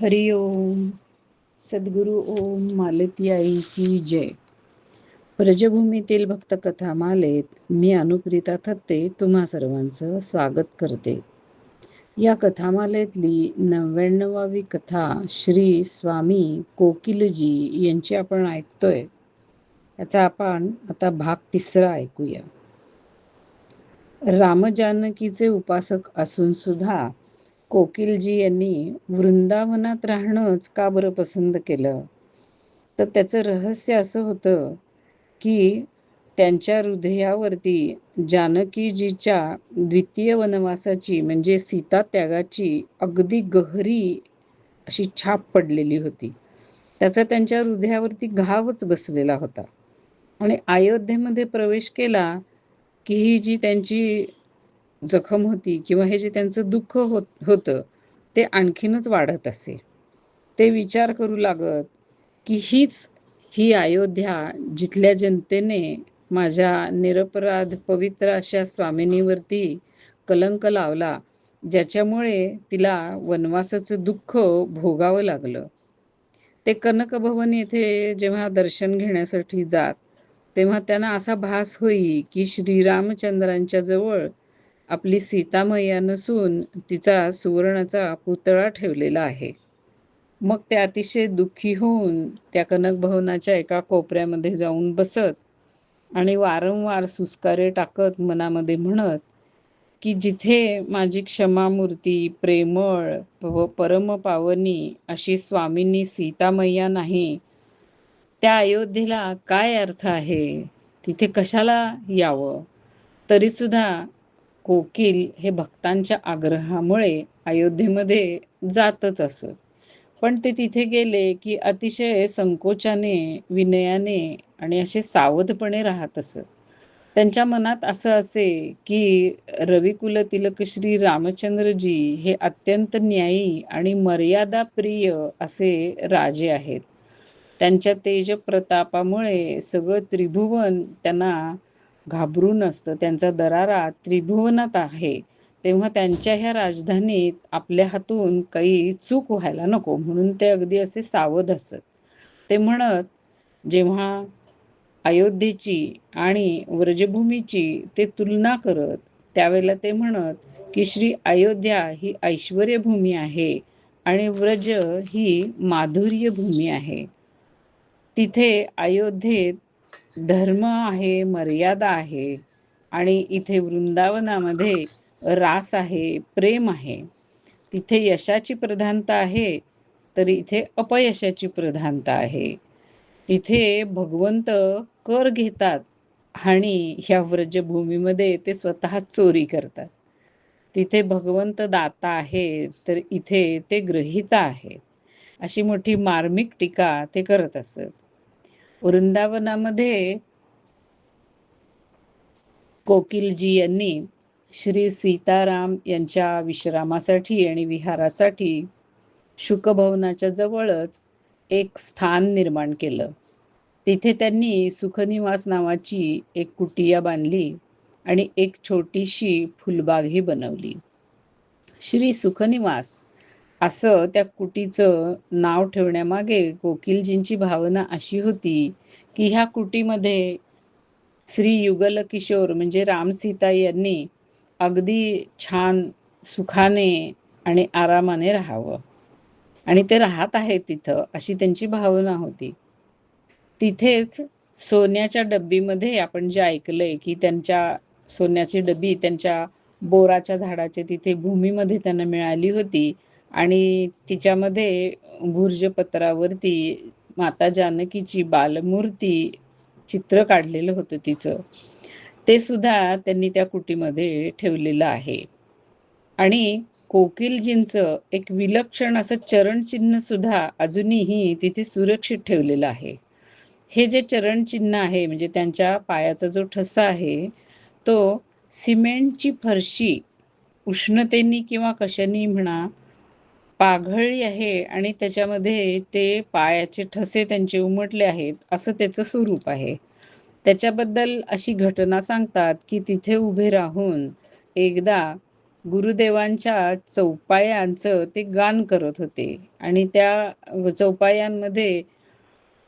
हरि ओम. सद्गुरु ओम मालती आई की जय. ब्रजभूमीतील भक्तकथा मालेत मी अनुप्रिता थत्ते तुम्हा सर्वांचं स्वागत करते. या कथामालेतली 99वी कथा श्री स्वामी कोकिलजी यांची आपण ऐकतोय. याचा आपण आता भाग 3 ऐकूया. रामजानकीचे उपासक असून सुद्धा कोकिलजी यांनी वृंदावनात राहणंच का बरं पसंत केलं? तर त्याचं रहस्य असं होतं की त्यांच्या हृदयावरती जानकीजीच्या द्वितीय वनवासाची म्हणजे सीतात्यागाची अगदी गहरी अशी छाप पडलेली होती. त्याचा त्यांच्या हृदयावरती घावच बसलेला होता. आणि अयोध्येमध्ये प्रवेश केला की ही जी त्यांची जखम होती किंवा हे जे त्यांचं दुःख होतं ते आणखीनच वाढत असे. ते विचार करू लागत की ही अयोध्या जिथल्या जनतेने माझ्या निरपराध पवित्र अशा स्वामिनीवरती कलंक लावला, ज्याच्यामुळे तिला वनवासाचं दुःख भोगावं लागलं. ते कनकभवन येथे जेव्हा दर्शन घेण्यासाठी जात तेव्हा त्यांना असा भास होई की श्रीरामचंद्रांच्या जवळ आपली सीतामय्या नसून तिचा सुवर्णाचा पुतळा ठेवलेला आहे. मग ते अतिशय दुःखी होऊन त्या कनकभवनाच्या एका कोपऱ्यामध्ये जाऊन बसत आणि वारंवार सुस्कारे टाकत मनामध्ये म्हणत की जिथे माझी क्षमामूर्ती प्रेमळ व परमपावनी अशी स्वामींनी सीतामय्या नाही, त्या अयोध्येला काय अर्थ आहे? तिथे कशाला यावं? तरी सुद्धा कोकिल हे भक्तांच्या आग्रहामुळे अयोध्येमध्ये जातच असत. पण ते तिथे गेले की अतिशय संकोचाने, विनयाने आणि असे सावधपणे राहत असत. त्यांच्या मनात असं असे की रविकुल तिलक श्री रामचंद्रजी हे अत्यंत न्यायी आणि मर्यादाप्रिय असे राजे आहेत. त्यांच्या तेज प्रतापामुळे सगळं त्रिभुवन त्यांना घाबरून असतं. त्यांचा दरारा त्रिभुवनात आहे. तेव्हा त्यांच्या ह्या राजधानीत आपल्या हातून काही चूक व्हायला नको म्हणून ते अगदी असे सावध असत. ते म्हणत, जेव्हा अयोध्येची आणि व्रजभूमीची ते तुलना करत त्यावेळेला ते म्हणत की श्री अयोध्या ही ऐश्वर्यभूमी आहे आणि व्रज ही माधुर्य भूमी आहे. तिथे अयोध्येत धर्म आहे, मर्यादा आहे आणि इथे वृंदावनामध्ये रास आहे, प्रेम आहे. तिथे यशाची प्रधानता आहे तर इथे अपयशाची प्रधानता आहे. तिथे भगवंत कर घेतात आणि ह्या व्रजभूमीमध्ये ते स्वतः चोरी करतात. तिथे भगवंत दाता आहे तर इथे ते ग्रहिता आहे. अशी मोठी मार्मिक टीका ते करत असत. वृंदावनामध्ये कोकिलजी यांनी श्री सीताराम यांच्या विश्रामासाठी आणि विहारासाठी शुकभवनाच्या जवळच एक स्थान निर्माण केलं. तिथे त्यांनी सुखनिवास नावाची एक कुटिया बांधली आणि एक छोटीशी फुलबागही बनवली. श्री सुखनिवास असं त्या कुटीचं नाव ठेवण्यामागे कोकिलजींची भावना अशी होती की ह्या कुटीमध्ये श्री युगल किशोर म्हणजे राम सीता यांनी अगदी छान सुखाने आणि आरामाने राहावं आणि ते राहत आहेत तिथं, अशी त्यांची भावना होती. तिथेच सोन्याच्या डब्बीमध्ये आपण जे ऐकलंय की त्यांच्या सोन्याची डब्बी त्यांच्या बोराच्या झाडाच्या तिथे भूमीमध्ये त्यांना मिळाली होती आणि तिच्यामध्ये भुर्जपत्रावरती माता जानकीची बालमूर्ती चित्र काढलेलं होतं तिचं. ते सुद्धा त्यांनी त्या कुटीमध्ये ठेवलेलं आहे. आणि कोकिलजींचं एक विलक्षण असं चरणचिन्ह सुद्धा अजूनही तिथे सुरक्षित ठेवलेलं आहे. हे जे चरणचिन्ह आहे म्हणजे त्यांच्या पायाचा जो ठसा आहे तो सिमेंटची फरशी उष्णतेनी किंवा कशाने म्हणा पाघळली आहे आणि त्याच्यामध्ये ते पायाचे ठसे त्यांचे उमटले आहेत असं त्याचं स्वरूप आहे. त्याच्याबद्दल अशी घटना सांगतात की तिथे उभे राहून एकदा गुरुदेवांच्या चौपायांचं ते गान करत होते आणि त्या चौपायांमध्ये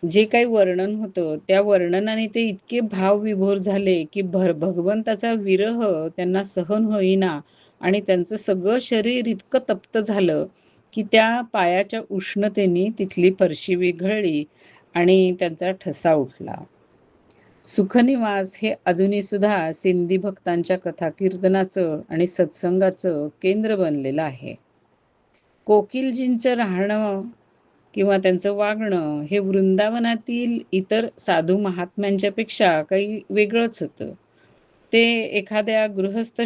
जे काही वर्णन होतं, त्या वर्णनाने ते इतके भावविभोर झाले, की भगवंताचा विरह त्यांना सहन होईना आणि त्यांचं सगळं शरीर इतकं तप्त झालं, की त्या पायाच्या उष्णतेने तिथली फरशी विघळली आणि त्यांचा ठसा उठला. सुखनिवास हे अजूनही सुद्धा सिंधी भक्तांच्या कथा कीर्तनाचं आणि सत्संगाचं केंद्र बनलेलं आहे. कोकिलजींचं राहणं किंवा त्यांचं वागणं हे वृंदावनातील इतर साधू महात्म्यांच्या पेक्षा काही वेगळंच होतं. ते एखाद्या गृहस्थ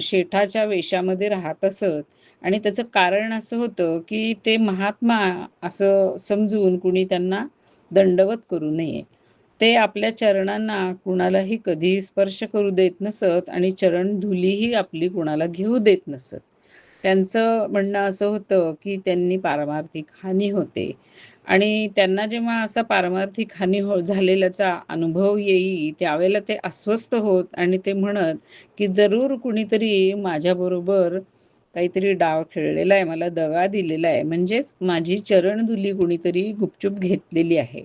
शेठाच्या वेशामध्ये राहत असत आणि त्याचं कारण असं होतं, की ते महात्मा असं समजून कुणी त्यांना दंडवत करू नये. ते आपल्या चरणांना कुणालाही कधीही स्पर्श करू देत नसत आणि चरणधुलीही आपली कुणाला घेऊ देत नसत. त्यांचं म्हणणं असं होतं, की त्यांनी पारमार्थिक हानी होते आणि त्यांना जेव्हा असा पारमार्थिक हानी झालेल्याचा अनुभव येई, त्यावेळेला ते अस्वस्थ होत आणि ते म्हणत, की जरूर कुणीतरी माझ्याबरोबर काहीतरी डाव खेळलेला आहे, मला दगा दिलेला आहे. म्हणजेच माझी चरणधुली कुणीतरी गुपचूप घेतलेली आहे.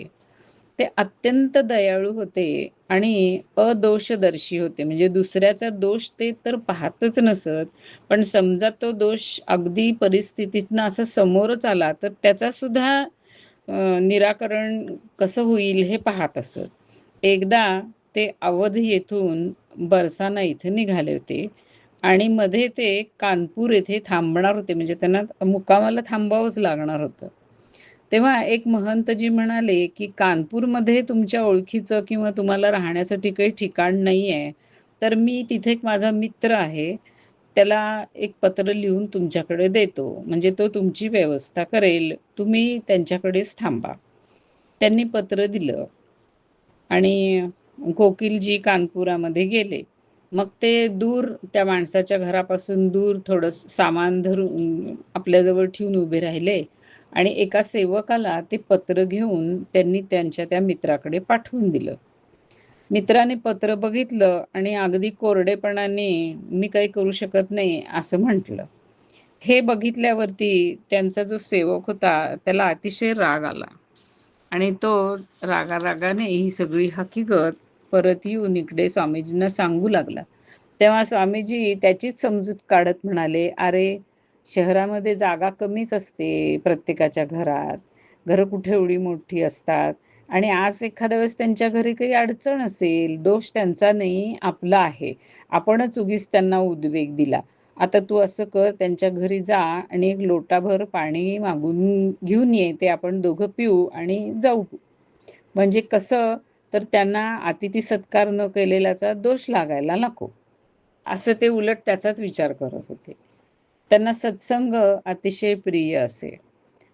ते अत्यंत दयाळू होते आणि अदोषदर्शी होते. म्हणजे दुसऱ्याचा दोष ते तर पाहतच नसत. पण समजा तो दोष अगदी परिस्थितीतनं असं समोरच आला, तर त्याचा सुद्धा निराकरण कसं होईल हे पाहत असत. एकदा ते अवध येथून बरसाना इथे निघाले होते आणि मध्ये ते कानपूर येथे थांबणार होते. म्हणजे त्यांना मुक्कामाला थांबावंच लागणार होतं. तेव्हा एक महंतजी म्हणाले, की कानपूरमध्ये तुमच्या ओळखीचं किंवा तुम्हाला राहण्यासाठी काही ठिकाण नाही आहे, तर मी तिथे एक माझा मित्र आहे, त्याला एक पत्र लिहून तुमच्याकडे देतो. म्हणजे तो तुमची व्यवस्था करेल. तुम्ही त्यांच्याकडेच थांबा. त्यांनी पत्र दिलं आणि कोकिलजी कानपुरामध्ये गेले. मग ते दूर त्या माणसाच्या घरापासून दूर थोडं सामान धरून आपल्याजवळ ठेवून उभे राहिले आणि एका सेवकाला ते पत्र घेऊन त्यांनी त्यांच्या त्या मित्राकडे पाठवून दिलं. मित्राने पत्र बघितलं आणि अगदी कोरडेपणाने मी काही करू शकत नाही असं म्हटलं. हे बघितल्यावरती त्यांचा जो सेवक होता त्याला अतिशय राग आला आणि तो रागारागाने ही सगळी हकीकत परत येऊन इकडे स्वामीजींना सांगू लागला. तेव्हा स्वामीजी त्याचीच समजूत काढत म्हणाले, "अरे, शहरामध्ये जागा कमीच असते प्रत्येकाच्या घरात. घरं कुठे एवढी मोठी असतात आणि आज एखाद्या वेळेस त्यांच्या घरी काही अडचण असेल, दोष त्यांचा नाही, आपला आहे. आपणच उगीच त्यांना उद्वेग दिला. आता तू असं कर, त्यांच्या घरी जा आणि एक लोटाभर पाणी मागून घेऊन ये. ते आपण दोघं पिऊ आणि जाऊ. म्हणजे कसं, तर त्यांना अतिथी सत्कार न केलेल्याचा दोष लागायला नको." असं ते उलट त्याचाच विचार करत होते. त्यांना सत्संग अतिशय प्रिय असे.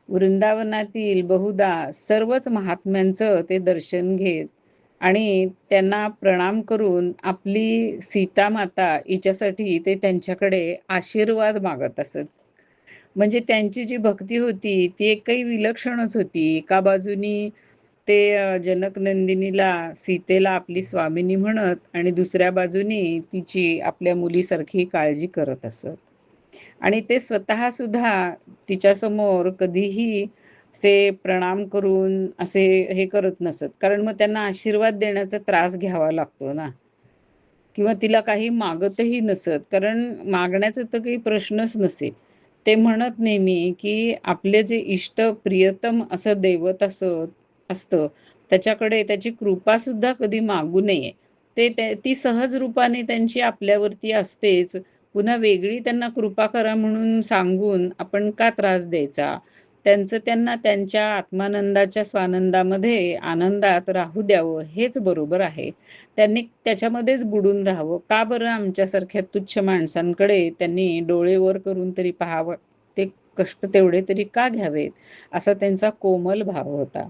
वृंदावनातील बहुधा सर्वच महात्म्यांचं ते दर्शन घेत आणि त्यांना प्रणाम करून आपली सीता माता हिच्यासाठी ते त्यांच्याकडे आशीर्वाद मागत असत. म्हणजे त्यांची जी भक्ती होती ती एक काही विलक्षणच होती. एका बाजूनी ते जनक नंदिनीला, सीतेला आपली स्वामिनी म्हणत आणि दुसऱ्या बाजूनी तिची आपल्या मुलीसारखी काळजी करत असत. आणि ते स्वतः सुद्धा तिच्यासमोर कधीही असे प्रणाम करून असे हे करत नसत. कारण मग त्यांना आशीर्वाद देण्याचा त्रास घ्यावा लागतो ना. किंवा तिला काही मागतही नसत. कारण मागण्याचा तर काही प्रश्नच नसे. ते म्हणत नेहमी, की आपले जे इष्ट प्रियतम असं दैवत असतं, त्याच्याकडे त्याची कृपासुद्धा कधी मागू नये. ती सहज रूपाने त्यांची आपल्यावरती असतेच. पुन्हा वेगळी त्यांना कृपा करा म्हणून सांगून आपण का त्रास द्यायचा? त्यांचं त्यांना त्यांच्या आत्मानंदाच्या स्वानंदामध्ये, आनंदात राहू द्यावं हेच बरोबर आहे. त्यांनी त्याच्यामध्येच बुडून राहावं. का बरं आमच्यासारख्या तुच्छ माणसांकडे त्यांनी डोळे वर करून तरी पाहावं? ते कष्ट तेवढे तरी का घ्यावेत? असा त्यांचा कोमल भाव होता.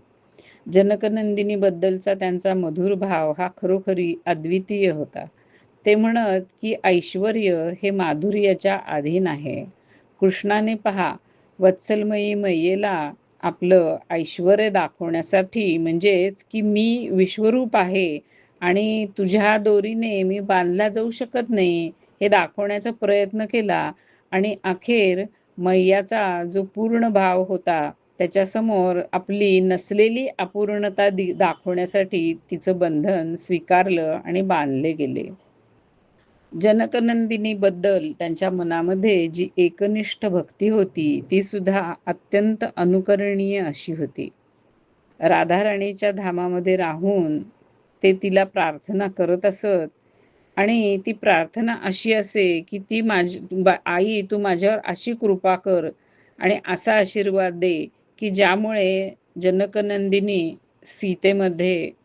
जनकनंदिनीबद्दलचा त्यांचा मधुर भाव हा खरोखरी अद्वितीय होता. ते म्हणत, की ऐश्वर्य हे माधुर्याच्या अधीन आहे. कृष्णाने पहा, वत्सलमयी मैयेला आपलं ऐश्वर्य दाखवण्यासाठी म्हणजेच, की मी विश्वरूप आहे आणि तुझ्या दोरीने मी बांधला जाऊ शकत नाही, हे दाखवण्याचा प्रयत्न केला आणि अखेर मैयाचा जो पूर्ण भाव होता त्याच्यासमोर आपली नसलेली अपूर्णता दाखवण्यासाठी तिचं बंधन स्वीकारलं आणि बांधले गेले. जनकनंदिनी बद्दल त्यांच्या मनामध्ये जी एकनिष्ठ भक्ती होती ती सुद्धा अत्यंत अनुकरणीय अशी होती. राधाराणीच्या धामामध्ये राहून ते तिला प्रार्थना करत असत आणि ती प्रार्थना अशी असे की ती आई तू माझ्यावर अशी कृपा कर आणि असा आशीर्वाद दे की ज्यामुळे जनकनंदिनी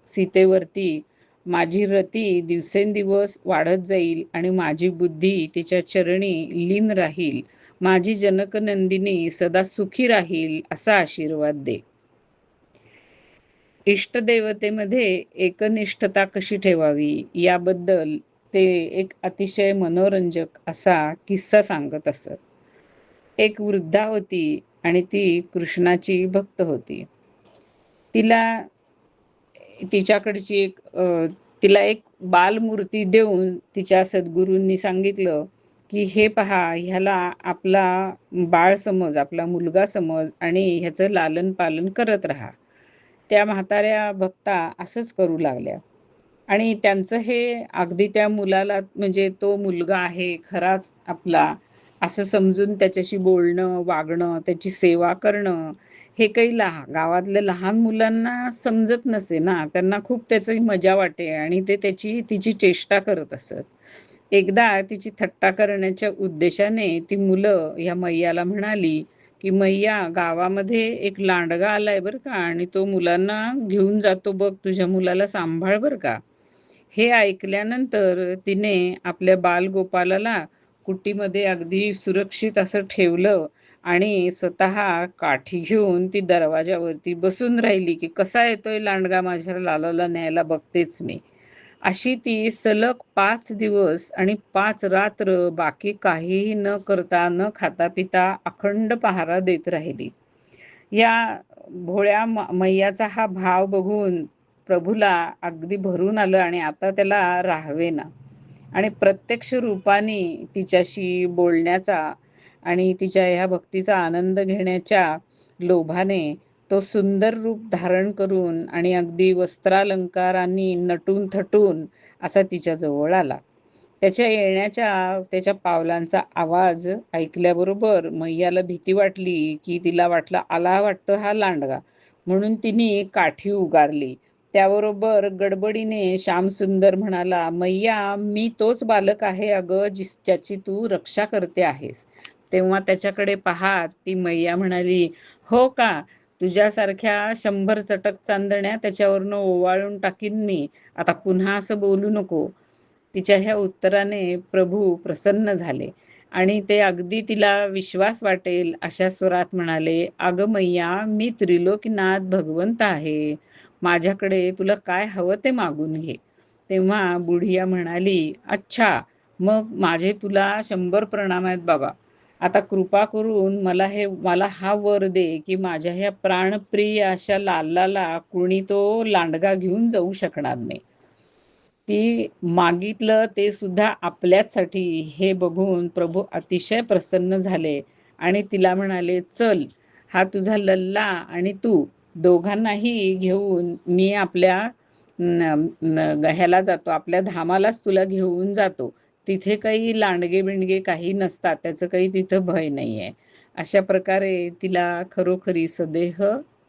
सीतेवरती माझी रती दिवसेंदिवस वाढत जाईल आणि माझी बुद्धी तिच्या चरणी लीन राहील, माझी जनकनंदिनी सदा सुखी राहील असा आशीर्वाद दे. इष्टदेवतेमध्ये एकनिष्ठता कशी ठेवावी याबद्दल ते एक अतिशय मनोरंजक असा किस्सा सांगत असत. एक वृद्धा होती आणि ती कृष्णाची भक्त होती. तिला एक बालमूर्ती देऊन तिच्या सद्गुरूंनी सांगितलं की हे पहा, ह्याला आपला बाळ समज, आपला मुलगा समज आणि ह्याचं लालन पालन करत राहा. त्या म्हाताऱ्या भक्ता असंच करू लागल्या आणि त्यांचं हे अगदी त्या मुलाला म्हणजे तो मुलगा आहे खराच आपला असं समजून त्याच्याशी बोलणं, वागणं, त्याची सेवा करणं हे काही गावातल्या लहान मुलांना समजत नसे ना. त्यांना खूप त्याची मजा वाटे आणि ते तिची चेष्टा करत असत. एकदा तिची थट्टा करण्याच्या उद्देशाने ती मुलं ह्या मैयाला म्हणाली की मैया, गावामध्ये एक लांडगा आलाय बरं का आणि तो मुलांना घेऊन जातो बघ, तुझ्या मुलाला सांभाळ बरं का. हे ऐकल्यानंतर तिने आपल्या बालगोपालाला कुटीमध्ये अगदी सुरक्षित असं ठेवलं आणि स्वतः काठी घेऊन ती दरवाजावरती बसून राहिली की कसा येतोय लांडगा माझ्या लालाला न्यायला बघतेच मी. अशी ती सलग 5 दिवस आणि 5 रात्र बाकी काहीही न करता, न खाता पिता अखंड पहारा देत राहिली. या भोळ्या मैयाचा हा भाव बघून प्रभूला अगदी भरून आलं आणि आता त्याला राहावेना आणि प्रत्यक्ष रूपाने तिच्याशी बोलण्याचा आणि तिच्या ह्या भक्तीचा आनंद घेण्याच्या लोभाने तो सुंदर रूप धारण करून आणि अगदी वस्त्रालंकारांनी नटून थटून असा तिच्या जवळ आला. त्याच्या पावलांचा आवाज ऐकल्याबरोबर मैयाला भीती वाटली की तिला वाटलं आला वाटतं हा लांडगा, म्हणून तिने काठी उगारली. त्याबरोबर गडबडीने श्यामसुंदर म्हणाला, मैया, मी तोच बालक आहे अगं ज्याची तू रक्षा करते आहेस. तेव्हा त्याच्याकडे पाहत ती मैया म्हणाली, हो का, तुझ्यासारख्या 100 चटक चांदण्या त्याच्यावरनं ओवाळून टाकीन मी, आता पुन्हा असं बोलू नको. तिच्या ह्या उत्तराने प्रभू प्रसन्न झाले आणि ते अगदी तिला विश्वास वाटेल अशा स्वरात म्हणाले, अगं मैया, मी त्रिलोकीनाथ भगवंत आहे, माझ्याकडे तुला काय हवं ते मागून घे. तेव्हा बुढिया म्हणाली, अच्छा, मग माझे तुला 100 प्रणाम आहेत बाबा. आता कृपा करून मला हा वर दे की माझ्या ह्या प्राणप्रिय अशा लालाला कुणी तो लांडगा घेऊन जाऊ शकणार नाही. ती मागितलं ते सुद्धा आपल्याचसाठी हे बघून प्रभू अतिशय प्रसन्न झाले आणि तिला म्हणाले, चल, हा तुझा लल्ला आणि तू दोघांनाही घेऊन मी आपल्या ह्याला जातो, आपल्या धामालाच तुला घेऊन जातो. तिथे काही लांडगे बिंडगे काही नसतात, त्याचं काही तिथं भय नाहीये. अशा प्रकारे तिला खरोखरी सदेह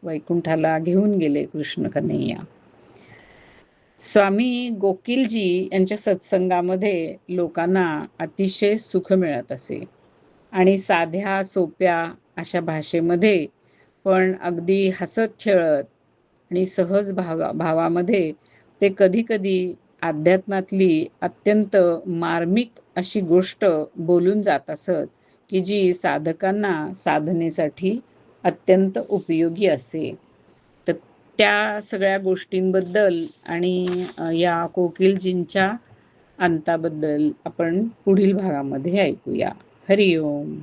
वैकुंठाला घेऊन गेले कृष्ण कन्हैया. स्वामी गोकिलजी यांच्या सत्संगामध्ये लोकांना अतिशय सुख मिळत असे आणि साध्या सोप्या अशा भाषेमध्ये पण अगदी हसत खेळत आणि सहज भावामध्ये ते कधी अध्यात्मातली अत्यंत मार्मिक अशी गोष्ट बोलून जात असत की जी साधकांना साधनेसाठी अत्यंत उपयोगी असे. तर त्या सगळ्या गोष्टींबद्दल आणि या कोकिलजींच्या अंताबद्दल आपण पुढील भागामध्ये ऐकूया. हरिओम.